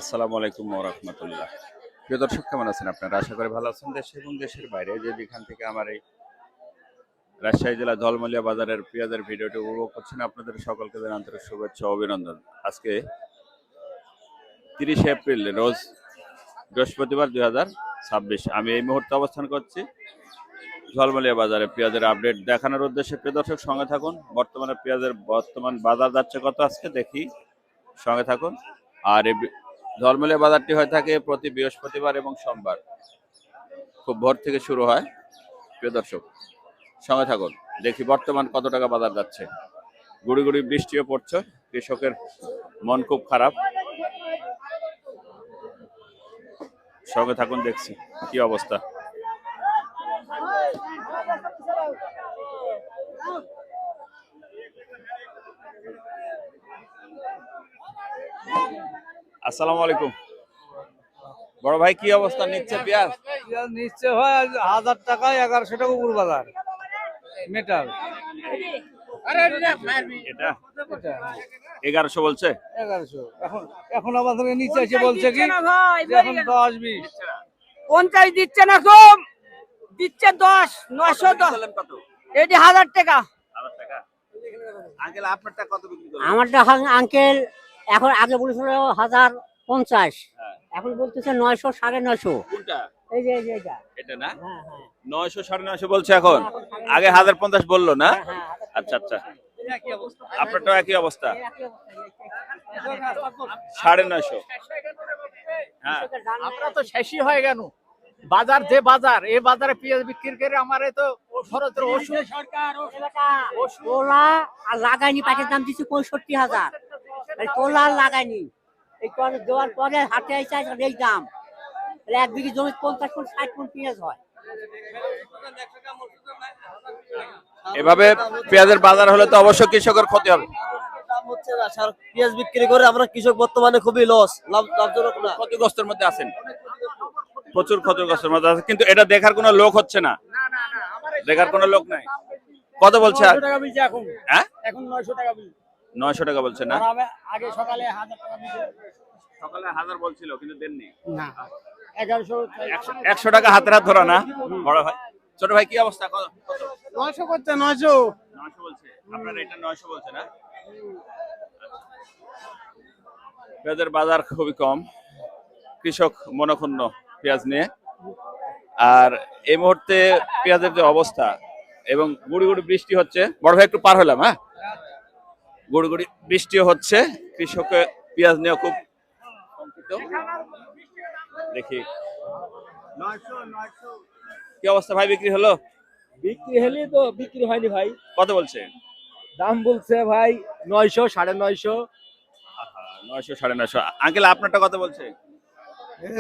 আসসালামু আলাইকুম ওয়া রাহমাতুল্লাহ। প্রিয় দর্শক, কেমন আছেন আপনারা? আশা করি ভালো আছেন। দেশে এবং দেশের বাইরে যে যেখান থেকে আমার এই রাজশাহী জেলা ধলমালিয়া বাজারের পেঁয়াজের ভিডিওটি উপভোগ করছেন, আপনাদের সকলকে জানাই আন্তরিক শুভেচ্ছা ও অভিনন্দন। আজকে 30 এপ্রিল রোজ বৃহস্পতিবার 2026। আমি এই মুহূর্তে অবস্থান করছি ঝলমলিয়া বাজারে পেঁয়াজের আপডেট দেখানোর উদ্দেশ্যে। প্রিয় দর্শক, সঙ্গে থাকুন। বর্তমানে পেঁয়াজের বাজার যাচ্ছে কত আজকে দেখি, সঙ্গে থাকুন। আর এই ঝলমলিয়া বাজারটি হয়ে থাকে প্রতি বৃহস্পতিবার এবং সোমবার, খুব ভোর থেকে শুরু হয়। প্রিয় দর্শক, সঙ্গে থাকুন, দেখি বর্তমান কত টাকা বাজার যাচ্ছে। গুড়ি গুড়ি বৃষ্টিও পড়ছে, কৃষকের মন খুব খারাপ। সঙ্গে থাকুন, দেখছি কি অবস্থা। আসসালামু আলাইকুম বড় ভাই, কি অবস্থা নিচ্ছে পেঁয়াজ? পেঁয়াজ নিচ্ছে ভাই 1000 টাকায় 1100 টাকা উপর বাজার মেটাল। এটা 1100 বলছে। 1100 এখন আবার থেকে নিচে এসে বলছে কি যে এখন 10-20 50 দিচ্ছে না, কম দিচ্ছে 10 910। কত? এটি 1000 টাকা। 1000 টাকা। আঙ্কেল, আপনারটা কত বিক্রি করলেন? আমারটা আঙ্কেল এখন আগে বলেছিল 1050, হ্যাঁ। এখন বলতেছে 900 950। কোনটা? এই যে এটা। এটা না, হ্যাঁ হ্যাঁ 900 950 বলছে এখন। আগে 1050 বললো না? হ্যাঁ। আচ্ছা আচ্ছা, আপনারটাও একই অবস্থা, 950। হ্যাঁ, আমরা তো শেষই হয়ে গেল। বাজার যে বাজার, এই বাজারে পেঁয়াজ বিক্রি করে আমারে তো খরচের ওষুধ তোলা আর লাগাইনি, প্যাকের দাম দিচ্ছে 65,000। এই তোলা আর লাগাইনি, এই করে দেওয়ার পরে হাটে আইসা এই দাম। এক বিঘি জমি 50 কোন 60 কোন পেঁয়াজ হয়। এভাবে পেঁয়াজের বাজার হলে তো অবশ্যই কৃষকের ক্ষতি হবে। দাম হচ্ছে না, সার পেঁয়াজ বিক্রি করে আমরা কৃষক বর্তমানে খুবই লাভজনক না। ক্ষতিগ্রস্তের মধ্যে আছেন, প্রচুর ক্ষতিগ্রস্তের মধ্যে আছে, কিন্তু এটা দেখার কোনো লোক হচ্ছে না, দেখার কোনো লোক নাই। কত বলছে? 900 টাকা বলছে এখন। হ্যাঁ, এখন 900 টাকা বলছে। 900 টাকা বলছে না? আগে সকালে 1000 টাকা দিছে। সকালে 1000 বলছিল, কিন্তু দেননি। না 1100 100 টাকা হাতের হাত ধরা না বড় ভাই। ছোট ভাই, কি অবস্থা? কত? 900 করতে 900 900 বলছে। আপনার এটা 900 বলছে না? পেঁয়াজের বাজার খুবই কম, কৃষক মনক্ষুণ্ণ পেঁয়াজ নিয়ে। আর এই মুহূর্তে পেঁয়াজের যে অবস্থা, এবং গুড়ি গুড়ি বৃষ্টি হচ্ছে। বড় ভাই, একটু পার হলাম। হ্যাঁ, গুড়ি গুড়ি বৃষ্টিও হচ্ছে, কৃষকের পেঁয়াজ নিয়ে খুব শঙ্কিত। দেখি কি অবস্থা ভাই, বিক্রি হলো? বিক্রি হলে তো বিক্রি হয়নি ভাই, কত বলছে? দাম বলছে ভাই 900 950। 900 950। আঙ্কেল, আপনারটা কত বলছে?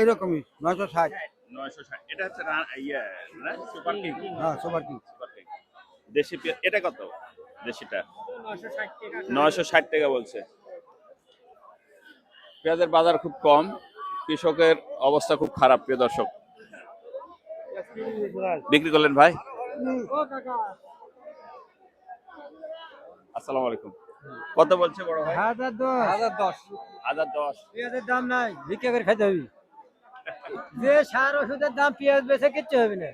এরকমই 960। 960। এটা হচ্ছে সুপার কিং। হ্যাঁ সুপার কি সুপার কিং দেশি পেঁয়াজ। এটা কত দেশিটা? 960 টাকা বলছে। পেঁয়াজের বাজার খুব কম, কৃষকের অবস্থা খুব খারাপ। প্রিয় দর্শক, বিক্রি করলেন ভাই? আসসালামু আলাইকুম। কত বলছে বড় ভাই? 1010 1010। পেঁয়াজের দাম নাই, ভিক্ষা করে খাইতে হবে। যে সার ওষুধের দাম পেঁয়াজ বেচে কিচ্ছু হবে না।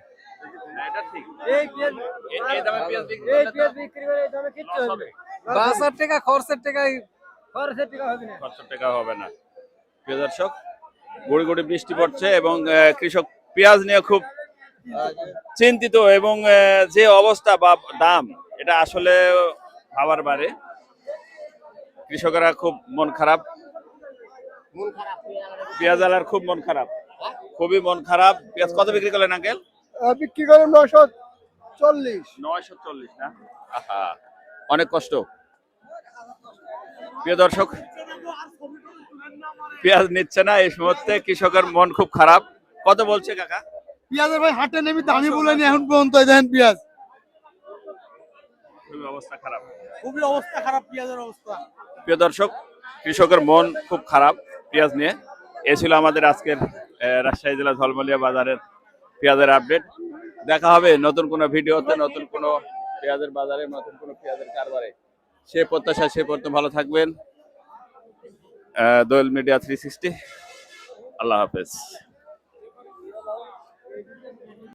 এটা ঠিক। এই পেঁয়াজ এই দামে পেঁয়াজ বিক্রি এই করলে পেঁয়াজ তো বিক্রি করে এই দামে কিচ্ছু লস হবে হবে। না। 10,000 টাকা খরচের টাকায় খরচের টাকা হবে না। 500 টাকা হবে না। প্রিয় দর্শক, গুড়ি গুড়ি বৃষ্টি পড়ছে এবং কৃষক পেঁয়াজ নিয়ে খুব চিন্তিত, এবং যে অবস্থা বা দাম, এটা আসলে ভাবার বাড়ে। কৃষকেরা খুব মন খারাপ, পেঁয়াজ আলার খুব মন খারাপ, খুবই মন খারাপ। পেঁয়াজ কত বিক্রি করলেন আঙ্কেল? বিক্রি করে 940। 940 না? আহা, অনেক কষ্ট। প্রিয় দর্শক, পেঁয়াজ নিচ্ছে না এই মুহূর্তে, কৃষকের মন খুব খারাপ। কত বলছে কাকা? পেঁয়াজের ভাই হাটে নেমি দামি বলেনি এখন পর্যন্ত। দেখেন পেঁয়াজ খুবই অবস্থা খারাপ, খুবই অবস্থা খারাপ, পেঁয়াজের অবস্থা। প্রিয় দর্শক, কৃষকের মন খুব খারাপ পেঁয়াজ নিয়ে। এ ছিল আমাদের আজকের রাজশাহী জেলা ঝলমলিয়া বাজারের পেঁয়াজের আপডেট। দেখা হবে নতুন কোনো ভিডিওতে, নতুন কোনো পেঁয়াজের বাজারে, নতুন কোনো পেঁয়াজের কারবারে। সে প্রত্যাশা, সে পর্যন্ত ভালো থাকবেন। দোয়েল মিডিয়া 360। আল্লাহ হাফেজ।